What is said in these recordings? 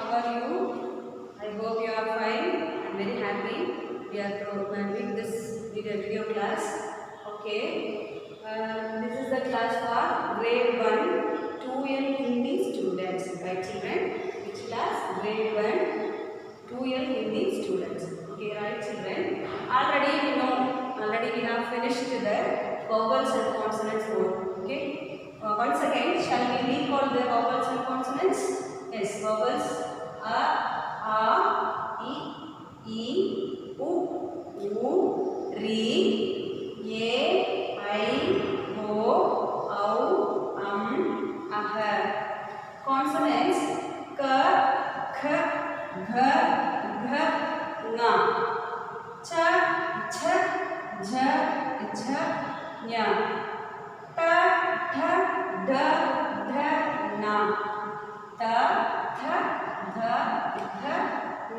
How are you? I hope you are fine. I am very happy. We are programming this video class. Okay. This is the class for grade 1 2L Hindi students. Right, children? Which class? Grade 1 2L Hindi students. Okay, right, children? Already we have finished the vowels and consonants both. Okay. Once again, shall we recall the vowels and consonants? Yes, vowels a, I, U, ri, e, I, o, au, ah. Consonants ka, kha, gha, gha, nga. Cha, cha, jha, jha, nya. Ta, tha, da, dha, na. Ta, tha, dha, dha,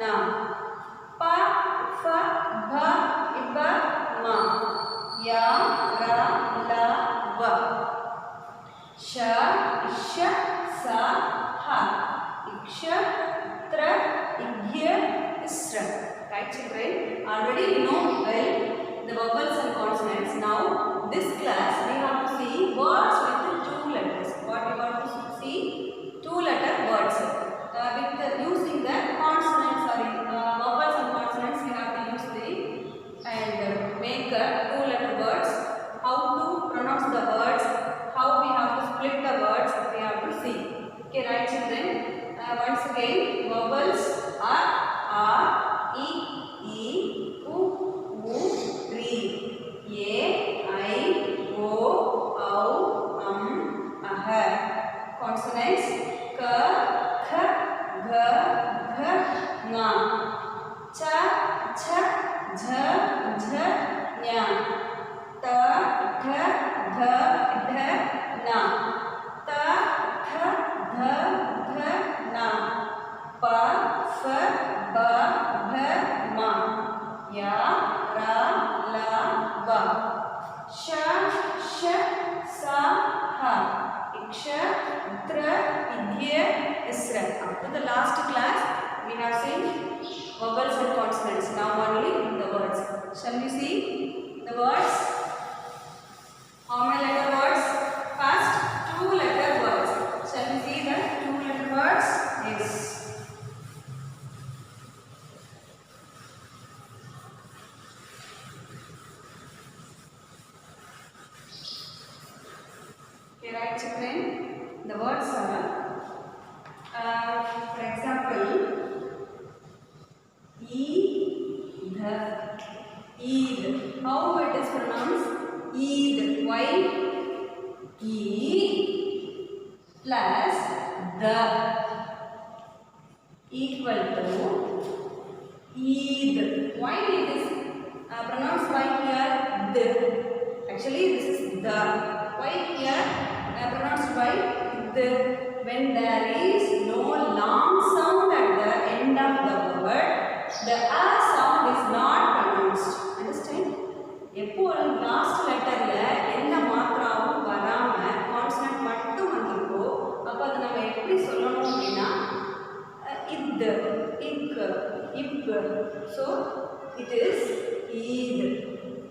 na. Pa, fa, bha, iba, ma. Ya, ra, la, va. Sha, isha, sa, ha. Iksha, tra, igya, isra. Right, children? Already you know well the vowels and consonants. Now, this class we have to see words with 2 letters. What we want to see? 2-letter words. Using the consonants, vowels and consonants, we have to use the and make 2-letter words. How to pronounce the words? How we have to split the words? We have to see. Okay, right, children? Once again, vowels are a, I, U, ri, e, I, o, au, ah. Consonants ka, kha, gha, gha, nga. Cha, cha, jha, jha, nya. Ta, tha, dha, dha, na. Ta, tha, dha, dha, na. Pa, fa, ba, bha, ma. Ya, ra, la, va. Sha, sha, sa, ha. Iksha, tra, igya, isra. Up to the last class, we have seen vowels and consonants. Now only the words. Shall we see the words? How many letter words? First, 2-letter words. Shall we see the 2-letter words? Yes. Okay, right, children? The words are, for example, Eid. Eid. How it is pronounced? Eid. Why? E plus the equal to Eid. Why it is pronounced by here? The. Actually, this is the. Why here pronounced by the? When there is no long sound at the end of the word, the a sound is not pronounced. Understand? எப்போது last லெட்டர்ல எந்த மாத்திராவும் வராம consonant மட்டும் வந்திருக்கோ அப்போ அதை நம்ம எப்படி சொல்லணும் அப்படின்னா இத், இக், இப். So it is Eid.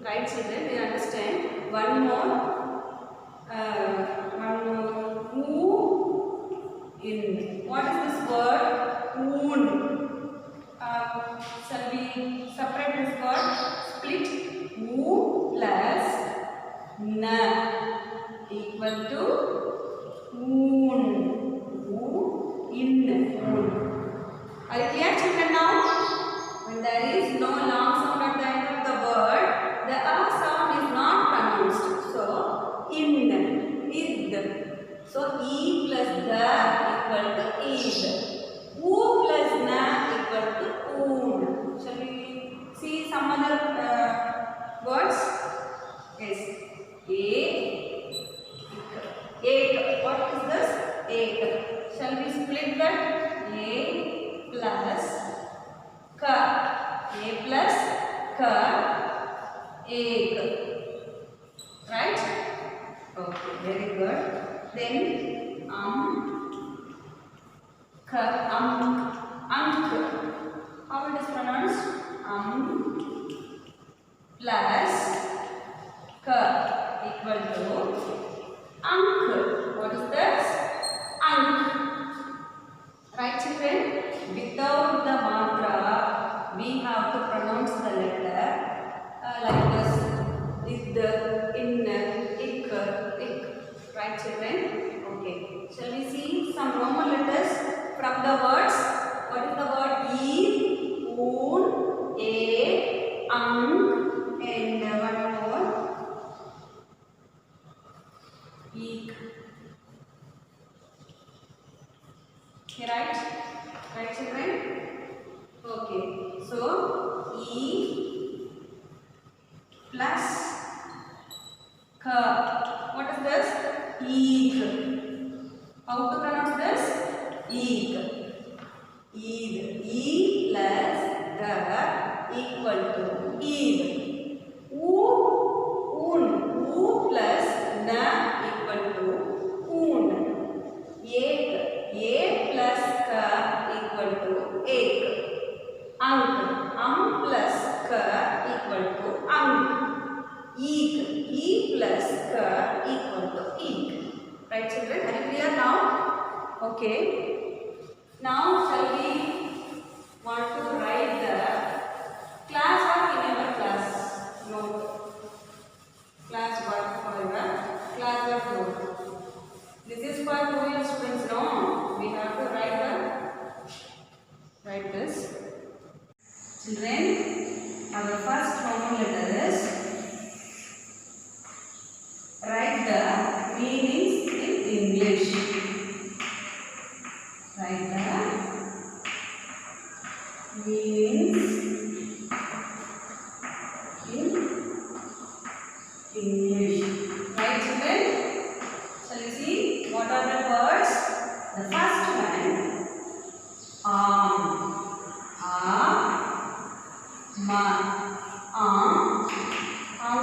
Right, children? We understand. One more. Who in. What is this word? Oon. Shall we separate this word? Split. Who plus na equal to oon. Who in oon. Are you clear, children, now? When there is no long sound at the end of the word, the a sound is not pronounced. So, in, id. So, e plus the equal to id. U plus na equal to oon. Shall we see some other words? Yes. Ek. What is this? Ek. Shall we split that? A plus ka. A plus ka. Ek. Right? Okay, very good. Then without the matra, we have to pronounce the letter like this. Id, in, ik, ik. Right, children? Okay. Shall we see some Roman letters from the words? What is the word? Eid, un, ek, ang, and one more. Eek. Okay, right? Right, children? Okay. So, E plus K. What is this? Eek. How to pronounce this? Eek. Eid. E plus the equal to Eid. U, un. U plus na equal to un. Ek. A plus K equal to ek. Ang plus K equal to ang. Eek. E plus K equal to eek. Right, children? Are you clear now? Okay. Now shall we want to write the class work in our class note. Class work for your class work note. This is for 2-year students, no? We have to write this. Children, our first Roman letter is write the meanings in English. Write the meanings in English. Right, children? Shall we see what are the words? The first one, ma.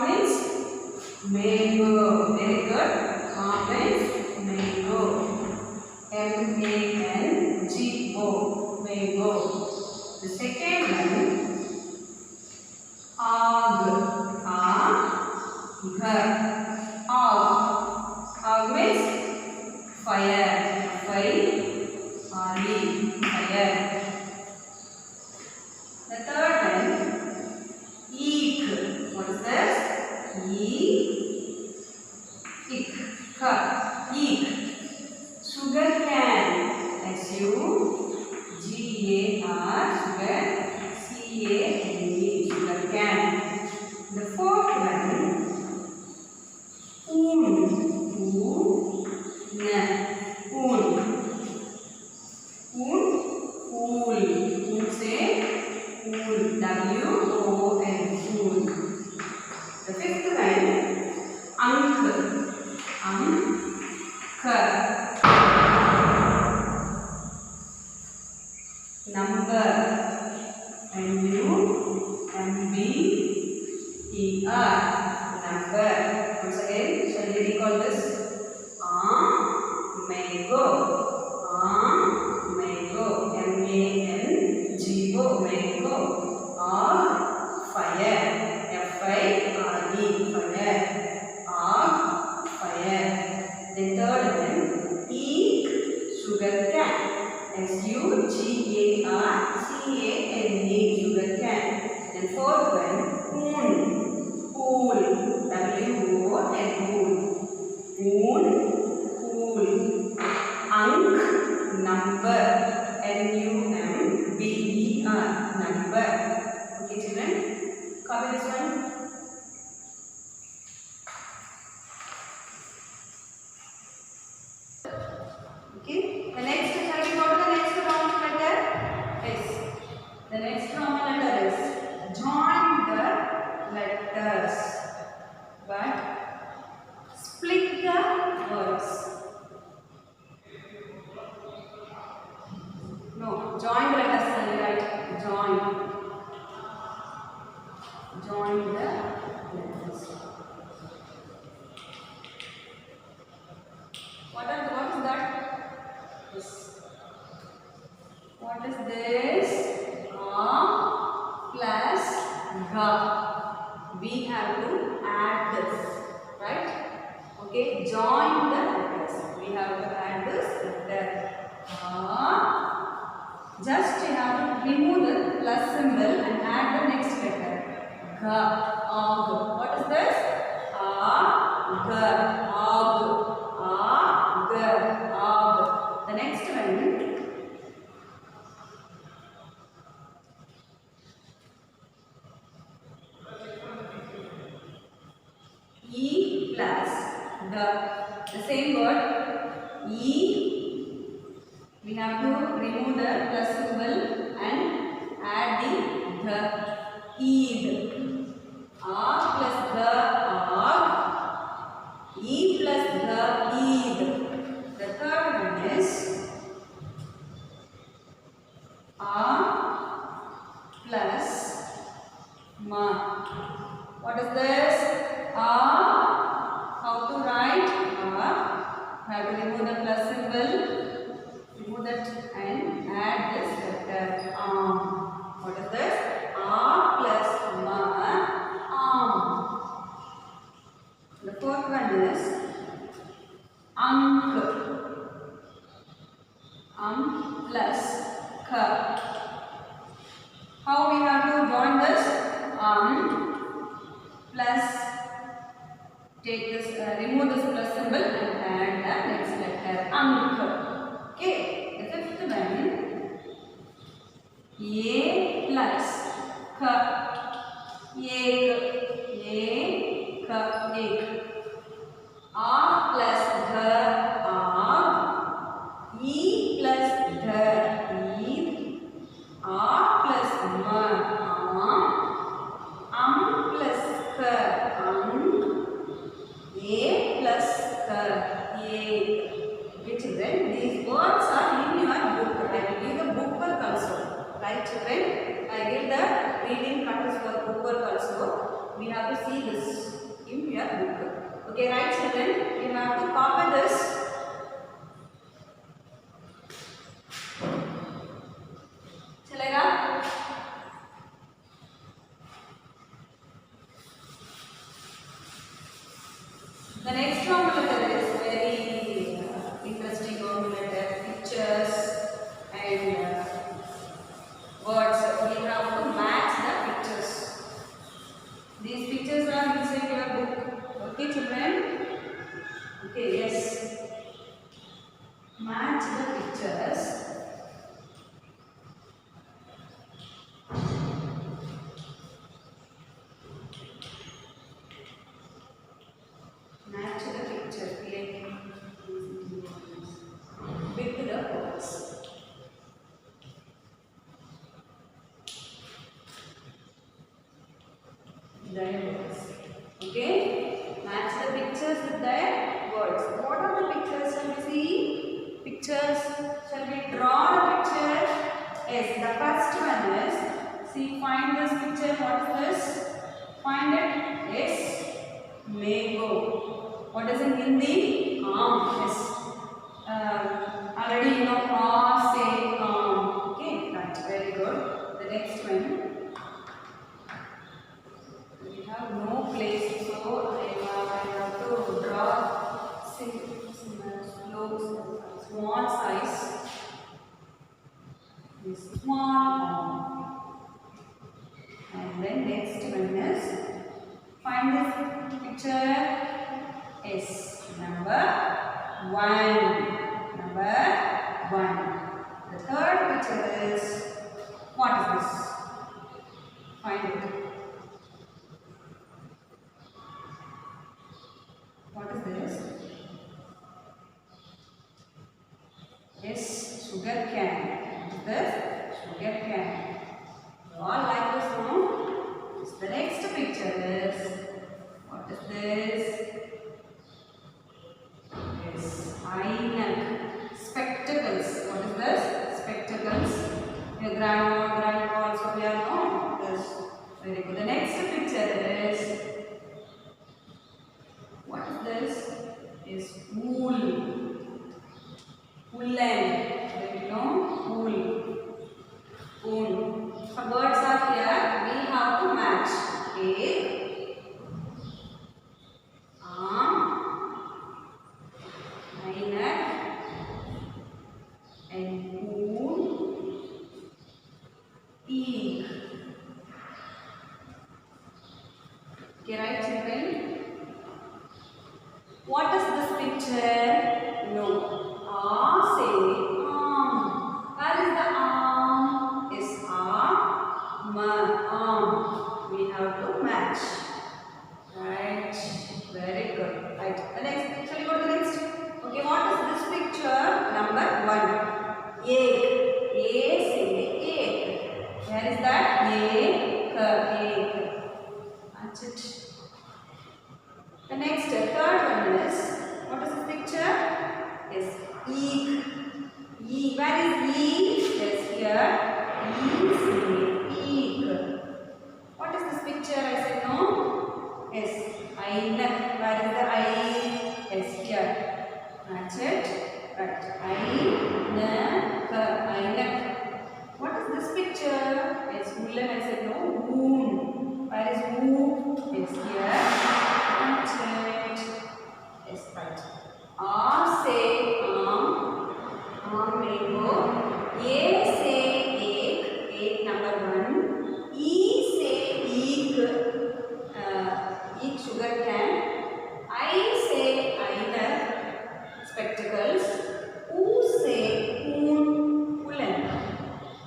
Means mango. Very good. Means mango. M-A-N-G-O. Mango. The second one, ag. Ag means fire. Fire. The third one, eek. What is this? Eek. Sugar can. S-U-G-A-R. Sugar. C-A-N-E. Sugar can. The fourth one, un. Wool. Say wool. W-O-L. Wool. The fifth one, ank. Number. N-U-M-B-E-R. Number. Once again, shall we recall this? Mango. M-A-N-G-O. Mango. Fire. F-I-R-E. Fire. Fire. The third one, eek. Sugar can. S-U-G-A-R-C-A-N-E. Sugar can. And fourth one, wool. W-O-L. Wool. Ank. Number. N-U-M-B-E-R. Number. Okay, children? Copy this one. Okay. The next, shall we go to the next Roman letter? Yes. The next Roman letter is join the letters, but split the words. No, join the letters. Right? Join the letters. What is that? Yes. What is this? Plus ga. We have to add this, right? Okay, join the letters. We have to add this letter. Just you have to remove the plus symbol and add the next letter. G, og. What is this? A, g, og. A, g, og. The next one. E plus the same word. E. We have to remove the plus symbol and add the eid. A plus the og. E plus the eid. The third one is a plus ma. What is this? A. How to write? A. Have to remove the plus symbol. Remove that and add this letter. What is this? A plus ma. The fourth one is ank. Plus k. How we have to join this? Plus, take this, remove this plus symbol and add the next letter. Ank. Okay. The fifth one. A plus k. Ek. Ek. A plus the aag. E plus the eid. A plus ma. Plus k. A plus k. Okay, children, these words are in your book. I will give the book work also. Right, children? I give the reading practice for book work also. We have to see this in your book. Okay, right, children? You have to copy this. चलेगा? The next formula is very interesting formula. Pictures and words. We have to match the pictures. These pictures are inside your book. Okay, children? Okay, yes. Match the pictures. Match the picture with the words. Their words. Okay? Match the pictures with their words. What are the pictures? Shall we see? Pictures. Shall we draw the picture? Yes. The first one is. See, find this picture. What is this? Find it. Yes. Mango. What is in Hindi? Yes. Already you know say okay, right, very good. The next one. We have no place, so I have to draw small size. This small and then next one is find this picture. Is number 1. Number 1. The third picture is, what is this? Find it. What is this? Yes, sugar cane. What is this? Sugar cane. You all like this one? The next picture is, what is this? Spectacles. What is this? Spectacles. Your grandma also wear no? Yes. Very good. The next picture is, what is this? Is wool. Woolen. You know? Wool. Wool. The words are here. We have to match. Okay. And wool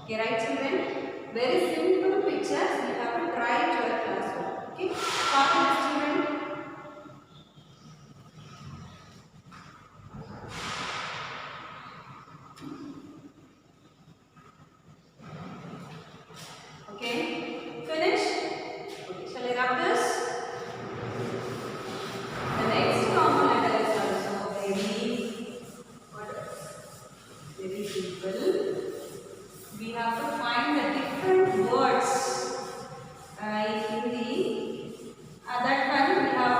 Okay, right children? Very simple pictures. You have to try it your classroom. Okay, copy this children. Okay, finish. Okay, shall I rub this? The next common letter is also very simple. We have to find the different words in Hindi. That one we have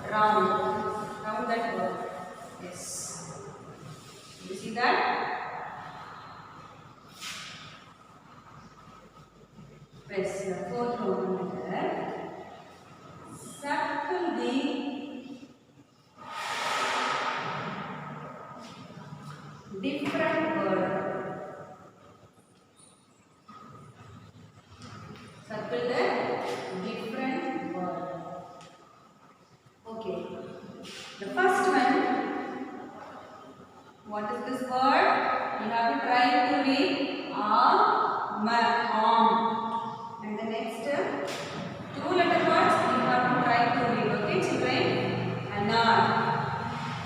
to round that word. Yes. You see that? Press the fourth common letter. Circle the different word. Circle the different word. Okay. The first one. What is this word? You have to try to read arm. And the next two-letter words you have to try to read. Okay, children? Anar.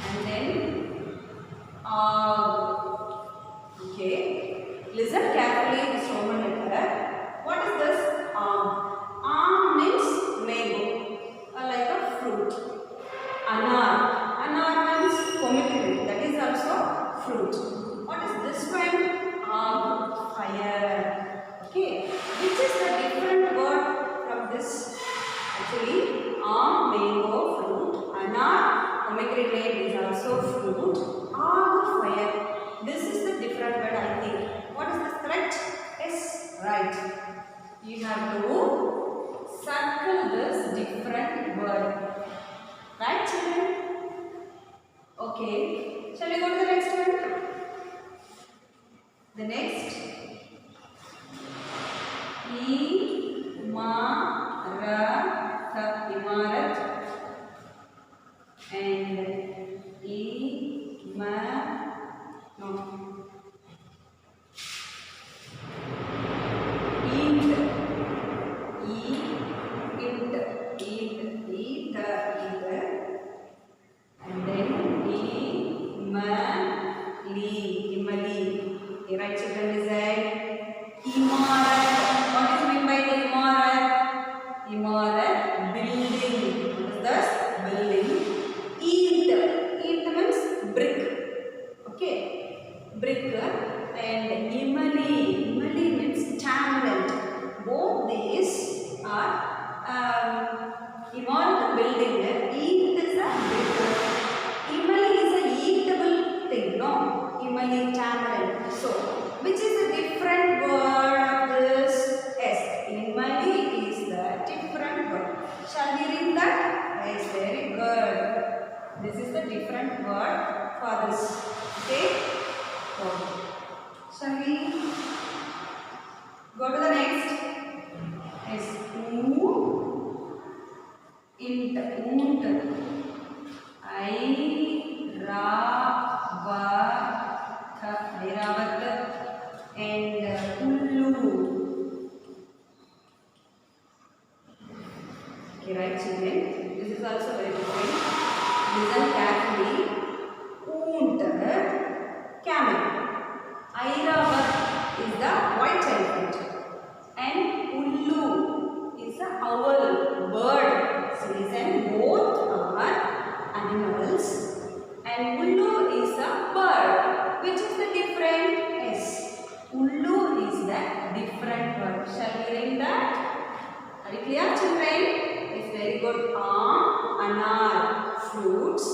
And then okay. Listen carefully this Roman letter. What is this? Arm means mango, like a fruit. Anar means pomegranate. That is also fruit. What is this one? Fire. Okay. Which is the different word from this? Actually, mango, fruit. Anar, pomegranate is also fruit. Fire. This is the different word, I think. What is this correct? Yes, right. You have to circle this different word. Right, children? Okay. Shall we go to the next one? The next. Imarat. And and then Imali. Okay, right children, listen. Imarat. What is meant by the Imarat? Imarat, building. What is this? Building. Eat means brick. Okay, brick. And Imali means tamarind. Both these are Imarat building. Eat is a brick. Imali is a eatable thing, no? Imali tamarind. So, which is the different word of this? Yes, Imali is the different word. Shall we read that? Yes, very good. This is the different word for this. Okay? Okay. Shall we go to the next? Yes, Unt. Airavat and Ullu. Okay, right children? This is also very important. Listen carefully. Oont, camel. Airavat is the white elephant. And Ullu is the owl, bird. So listen, both are animals. And Ullu is a bird. Which is the different? Yes. Ullu is the different word. Shall we read that? Are you clear, children? It's very good. Anar, fruits.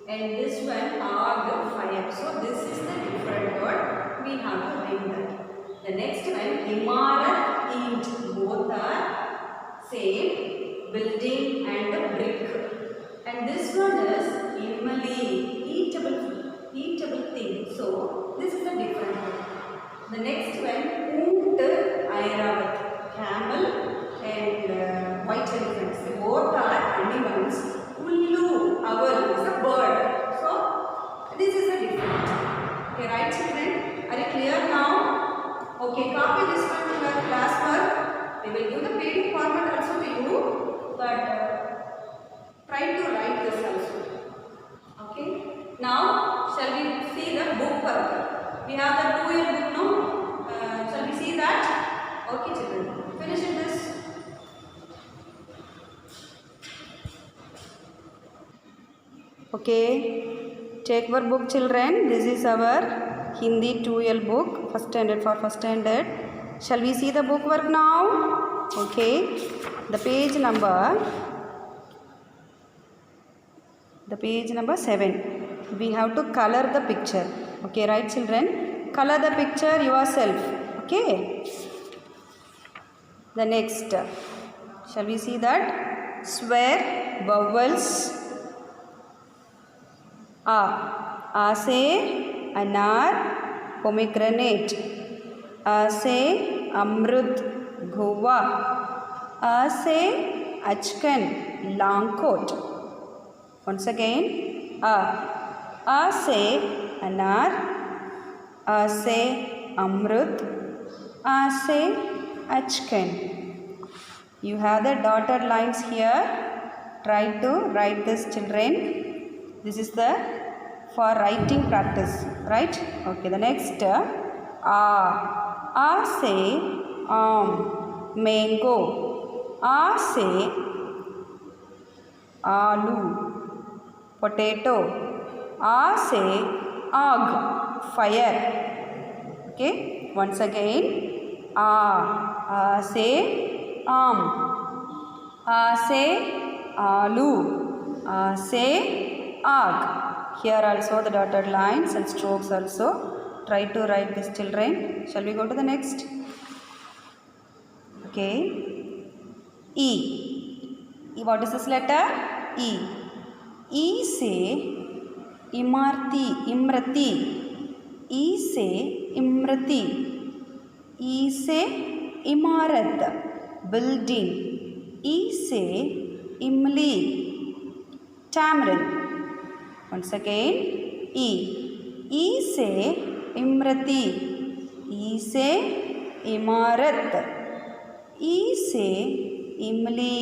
And this one, fire. So this is the different word. We have to read that. The next one, Imarat, eat. Both are same, building and the brick. And this one is Imali, eatable thing. So this is a different one. The next one, Oont, Airavat, camel and white elephants. Both are animals. Ullu, owl is a bird. So this is a different. Okay, right children? Are you clear now? Okay, take your book, children. This is our Hindi 2L book, first standard for first standard. Shall we see the book work now? Okay, the page number 7. We have to color the picture. Okay, right, children? Color the picture yourself. Okay. The next, shall we see that? Swear vowels. A से अनार pomegranate. A से अमृत Goa. A से अचकन long coat. Once again, A से अनार. A से अमृत. A से अचकन. You have the dotted lines here. Try to write this, children. This is the for writing practice, right? Okay, the next, A से mango. A से आलू potato. A से आग fire. Okay, once again, A से आम. A से आलू. A से आग. Here also the dotted lines and strokes also. Try to write this, children. Shall we go to the next? Okay. E. What is this letter? E. E से Imarti. E से Imarti. E से इमारत building. E से इमली tamarind. Once again, E. E से Imarti. E से इमारत. E से इमली.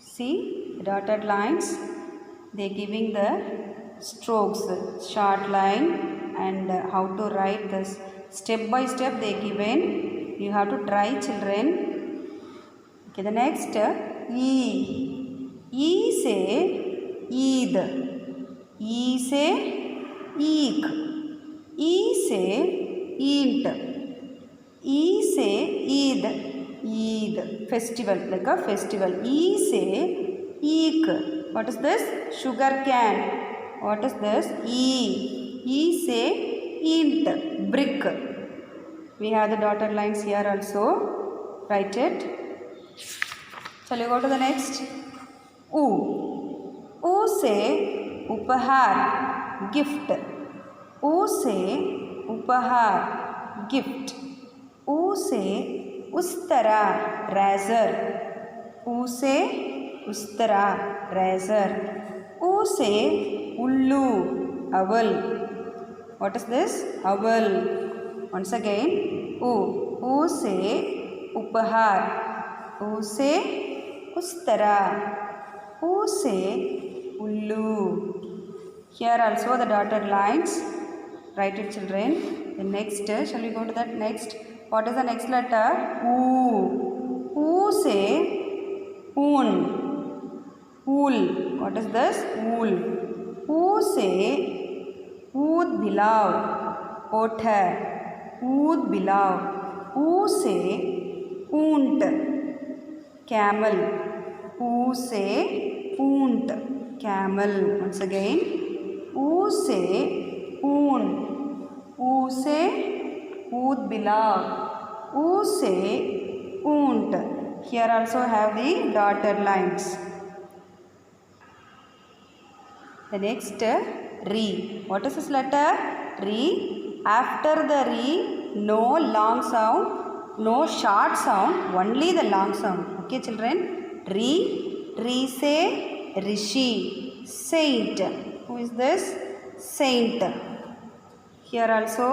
See dotted lines. They giving the strokes, short line, and how to write this step by step they given. You have to try, children. Okay, the next, E. E से ईद. ई से ईख. ई से ईंट. ई से Eid. Eid festival, like a festival. E से ईख. What is this? Sugar cane. What is this? E. E से ईंट. Brick. We have the dotted lines here also. Write it. Shall we go to the next? U. U से उपहार gift. U से उपहार gift. U से उस्तरा razor. U से उस्तरा razor. U से उल्लू owl. What is this? Owl. Once again, U. U से उपहार. U से उस्तरा. U से ullu. Here also the dotted lines. Write it, children. The next, shall we go to that next? What is the next letter? U. U से ऊन. Wool. What is this? Wool. U से ऊद बिलाव. Otter. ऊद बिलाव. U से ऊंट. Camel. U से ऊंट. Camel. Once again, U से ऊन. U से ऊद बिलाव. U से ऊंट. Here also have the dotted lines. The next, re. What is this letter? Re. After the re, no long sound, no short sound, only the long sound. Okay, children? Re. Re से Rishi, saint. Who is this? Saint. Here also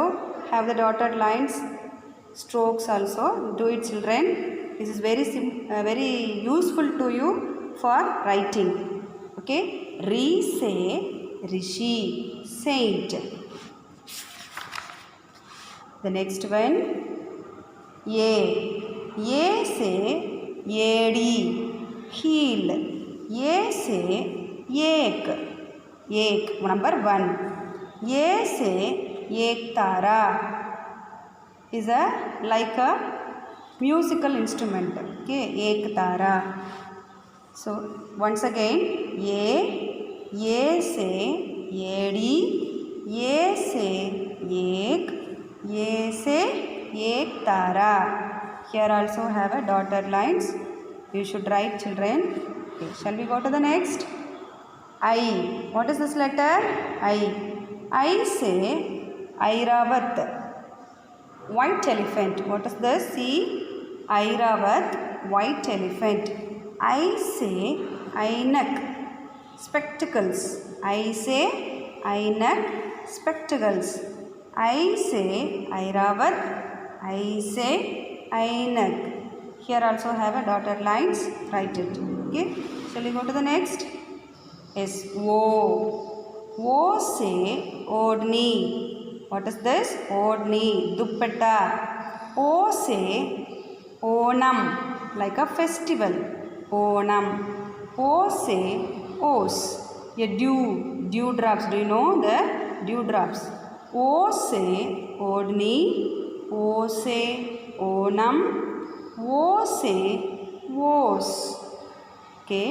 have the dotted lines, strokes also. Do it, children. This is very useful to you for writing. Okay. Re से Rishi, saint. The next one, ये से येड़ी, heel. ये से एक, एक number 1. A से एक तारा is a like a musical instrument. Okay, एक तारा. So once again, A से एड़ी, A से एक, A से एक तारा. Here also have a dotted lines. You should write, children. Okay, shall we go to the next? I. What is this letter? I से Airavate. White elephant. What is this? See, Airavate, white elephant. I से Ainak. Spectacles. I से Ainak, spectacles. I से Airavate. I से Ainak. Here also have a dotted lines. Write it. Okay. Shall we go to the next? Yes. O से ओढ़नी. What is this? ओढ़नी, दुपट्टा. O से Onam, like a festival. Onam. O से ओस, a dew drops. Do you know the dew drops? O से ओढ़नी, O से Onam, O से ओस. Okay.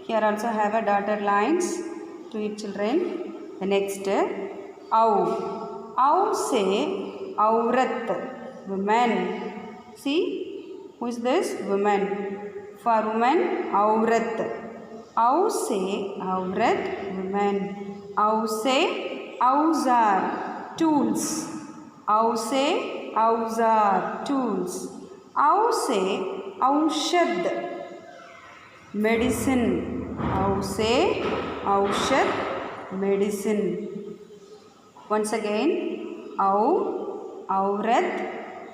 Here also have a dotted lines to it, children. The next, Au से औरत, woman. See, who is this? Woman. For woman, औरत. Au से औरत, woman. Au से औजार, tools. Au से औजार, tools. Au से औषध, medicine. Au से औषध, medicine. Once again, औ, औरत,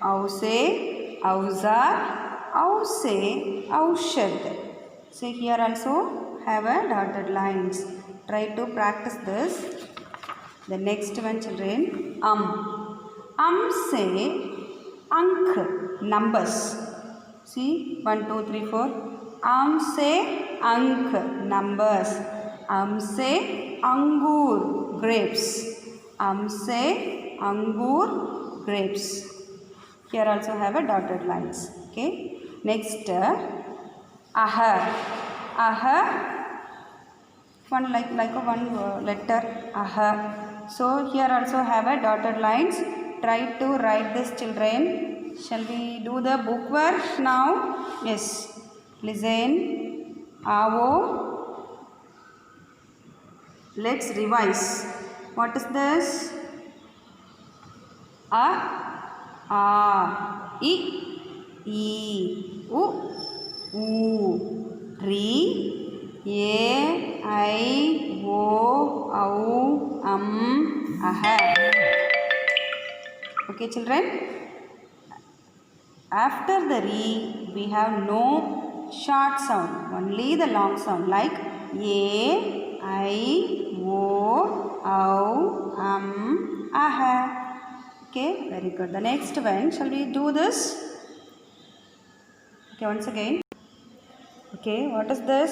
औ से औजार, औ से औषध. So here also have a dotted lines. Try to practice this. The next one, children. से अंक, numbers. See, 1, 2, 3, 4. से अंक, numbers. से अंगूर, grapes. से अंगूर, grapes. Here also have a dotted lines. Okay. Next, one like a one letter, So here also have a dotted lines. Try to write this, children. Shall we do the book work now? Yes. Listen. Avo. Let's revise. What is this? A, I, U, Ri, E, I, O, Au, Aha. Okay, children. After the Ri, we have no short sound, only the long sound like E, I, O, Au, Aha. Okay, very good. The next one, shall we do this? Okay, once again. Okay, what is this?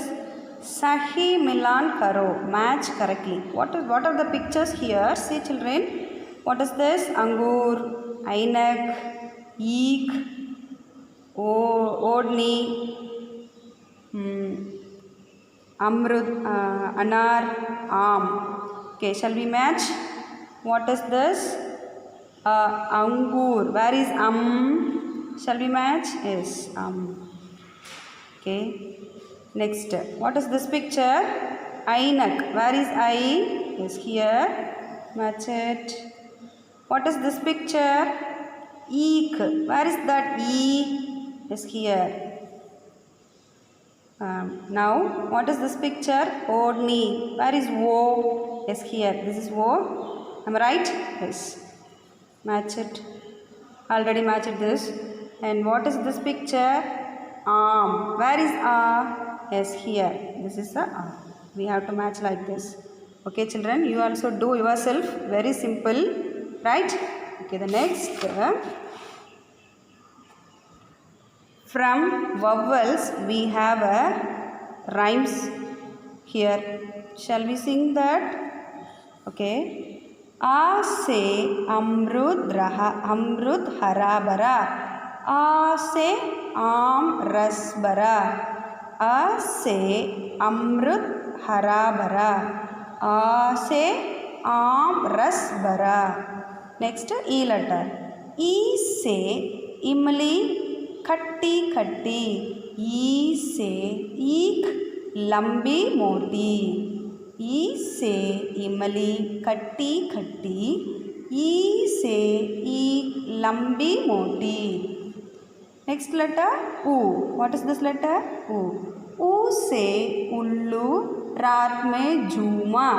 Sahi Milan Karo. Match correctly. What are the pictures here? See, children. What is this? Angur, Ainak, Eek, Odni, Amrut, Anar, Am. Okay, shall we match? What is this? Angur. Where is Shall we match? Yes, Okay. Next, what is this picture? Ainak. Where is I? Yes, here. Match it. What is this picture? Eek. Where is that E? Yes, here. Now, what is this picture? Odni. Where is O? Yes, here. This is O. Am I right? Yes. Match it. Already matched this. And what is this picture? Arm. Where is A? Yes, here. This is the arm. We have to match like this. Okay, children, you also do yourself. Very simple. Right? Okay, the next. From vowels, we have a rhymes. Here, shall we sing that? Okay. आ से अमरुद हरा भरा, आ से आम रस भरा, आ से अमरुद हरा भरा, आ से आम रस भरा. Next, E letter. ई से इमली खट्टी खट्टी, ई से ईख लंबी मोटी, ई से इमली खट्टी खट्टी, ई से ईख लंबी मोटी. Next letter, U. What is this letter? U. ऊ से उल्लू रात में झूमा,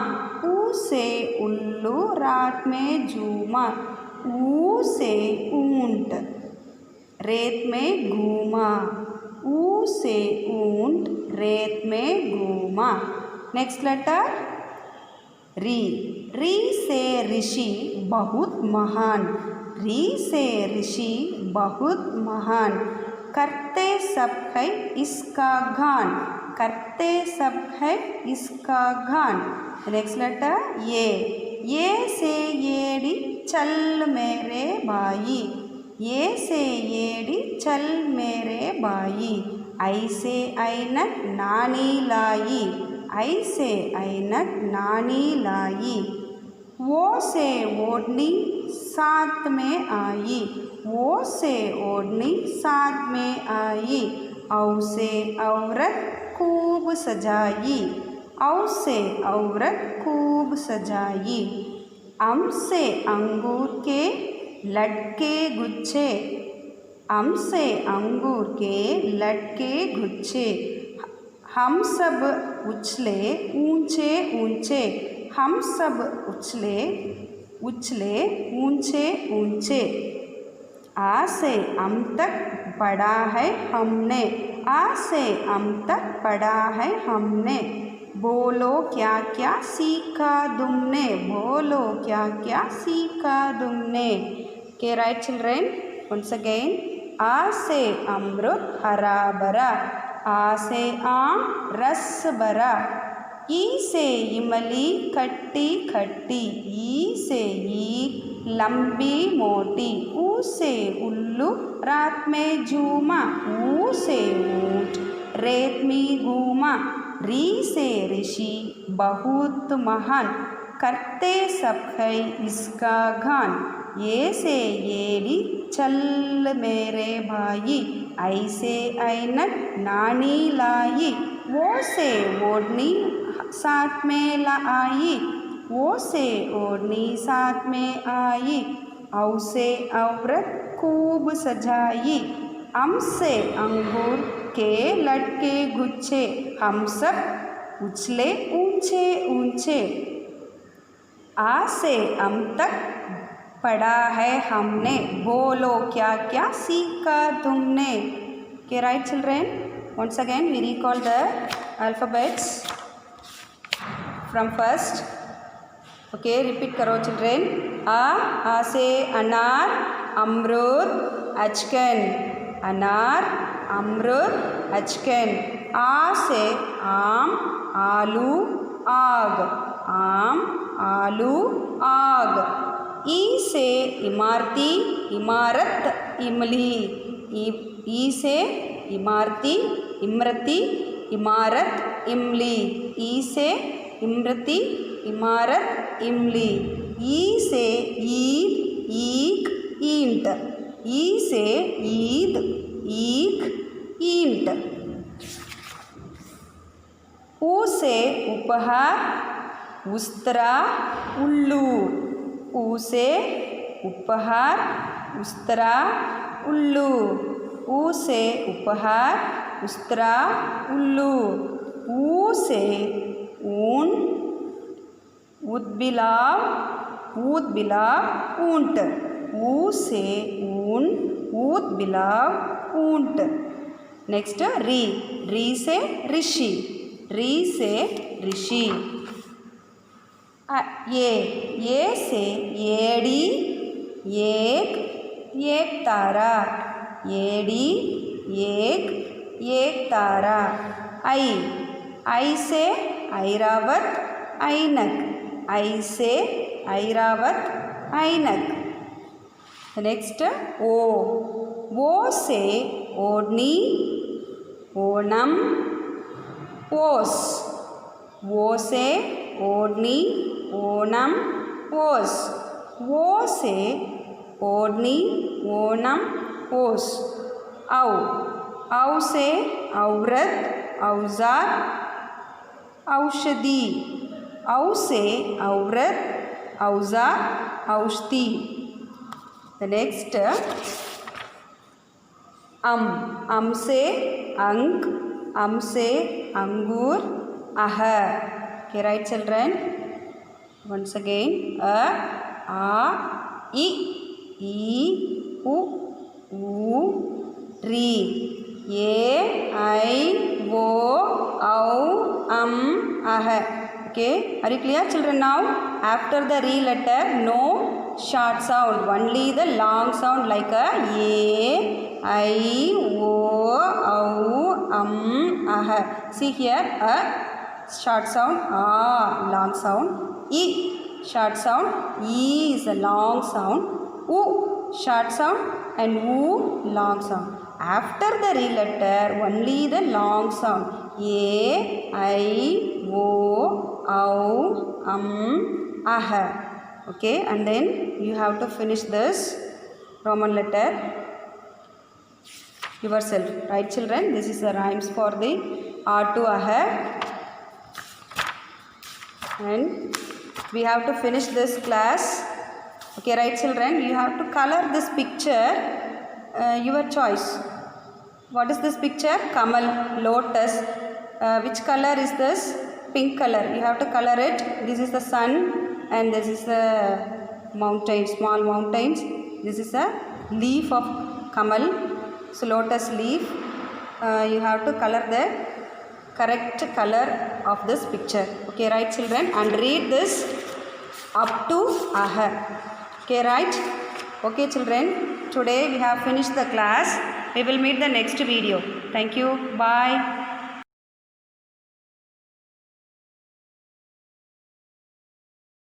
ऊ से उल्लू रात में झूमा, ऊ से ऊंट रेत में घूमा, ऊ से ऊंट रेत में घूमा. नेक्स्ट लेटर, री. री से ऋषि बहुत महान, री से ऋषि बहुत महान, करते सब है इसका गान, करते सब है इसका गान. नेक्स्ट लेटर, ये से येड़ी चल मेरे भाई, ये से येड़ी चल मेरे भाई, ऐसे ऐनक नानी लाई, ऐसे ऐनक नानी लाई. वो से ओढ़नी साथ में आई, वो से ओढ़नी साथ में आई, औ से औरत खूब सजाई, औ से औरत खूब सजाई. अम से अंगूर के लटके गुच्छे, अम से अंगूर के लटके गुच्छे, हम सब उछले ऊंचे ऊंचे, हम सब उछले उछले ऊंचे ऊंचे. आ से अम तक पढ़ा है हमने, आ से अम तक पढ़ा है हमने, बोलो क्या क्या सीखा तुमने, बोलो क्या क्या सीखा तुमने. Okay, right children, once again. आ से अमरुद हरा भरा, आ से आम रस भरा, ई से इमली खट्टी खट्टी, ई से ईख लंबी मोटी, ऊ से उल्लू रात में झूमा, ऊ से ऊंट रेत में घूमा, री से ऋषि बहुत महान, करते सब है इसका गान, ये से येड़ी चल मेरे भाई, ऐसे ऐनक नानी लाई, वो से ओढ़नी साथ में लाई, वो से ओढ़नी साथ में आई, औ से औरत खूब सजाई, अम से अंगूर के लटके गुच्छे, हम सब उछले ऊंचे ऊंचे. आ से अम तक पढ़ा है हमने, बोलो क्या क्या सीखा तुमने. Okay, right children, once again we recall the alphabets from first. Okay, repeat करो children. आ से अनार अमरूद अचकन, अनार अमरूद अचकन. आ से आम आलू आग, आम आलू आग. ई से इमारती इमारत इमली, ई से इमारती इमरती इमारत इमली, ई से इमरती इमारत इमली. ई से ईद ईख ईंट, ई से ईद ईख ईंट. ऊ से उपहार उस्तरा उल्लू, ऊ से उपहार उस्तरा उल्लू, ऊ से उपहार उस्तरा उल्लू. ऊ से ऊन उद्बिलाव ऊंट, ऊ से ऊन उद्बिलाव ऊंट. नेक्स्ट, री. री से ऋषि, री से ऋषि. ये से येड़ी एक तारा, येड़ी एक तारा. आई से Airavat, Ainak. I say Airavat, Ainak. The next O. O say Odni, Onam, Os. O say Odni, Onam, Os. O say Odni, Onam, Os. Au. Au say Aurat, Auzar, Aushadi. Au say Aurat, Auzar, Aushti. The next say Ang, say Angur, Aha. Okay, right children? Once again, A, I, U, Ri. A, I, O, Au, Aha. Okay, are you clear children now? After the Re letter, no short sound, only the long sound like a I, O, Au, Aha. See here, a short sound, A, long sound, I, short sound, E is a long sound, U, short sound, and U, long sound. After the Re letter, only the long sound, A, I, O, Au, Aha. Okay, and then you have to finish this Roman letter yourself. Right children? This is the rhymes for the R to Aha. And we have to finish this class. Okay, right children? You have to color this picture your choice. What is this picture? Kamal, lotus. Which color is this? Pink color. You have to color it. This is the sun and this is the mountain, small mountains. This is a leaf of Kamal. So lotus leaf. You have to color the correct color of this picture. Okay, right children? And read this up to Aha. Okay, right? Okay children, today we have finished the class. We will meet the next video. Thank you. Bye.